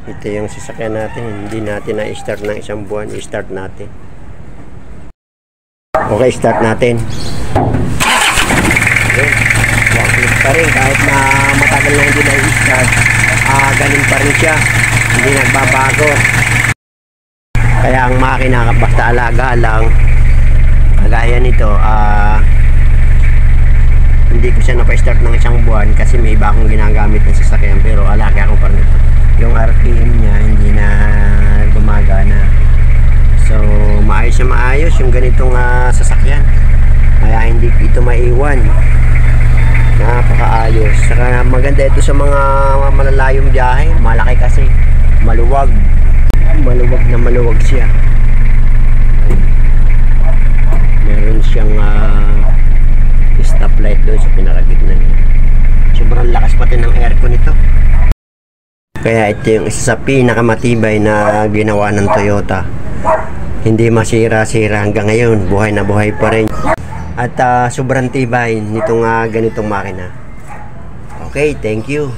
Ito yung sasakyan natin. Hindi natin na-start ng isang buwan. I-start natin. Okay, start natin. Walk pa rin. Kahit na matagal na hindi na-start, galing pa rin siya. Hindi nagbabago. Kaya ang makina, basta alaga lang, kagaya nito, hindi ko siya napa-start ng isang buwan kasi may iba akong ginagamit ng sasakyan, pero alaga ko pa rin ito. Yung RPM niya hindi na gumagana. So maayos na maayos yung ganitong sasakyan, kaya hindi ito maiwan. Napakaayos. Saka maganda ito sa mga malalayong biyahe. Malaki kasi, maluwag na maluwag siya. Meron siyang stoplight doon sa pinakagitna niya. Sobrang lakas pati ng aircon ito. Kaya ito yung isa sa pinakamatibay na ginawa ng Toyota. Hindi masira-sira hanggang ngayon. Buhay na buhay pa rin. At sobrang tibay nitong ganitong makina. Okay, thank you.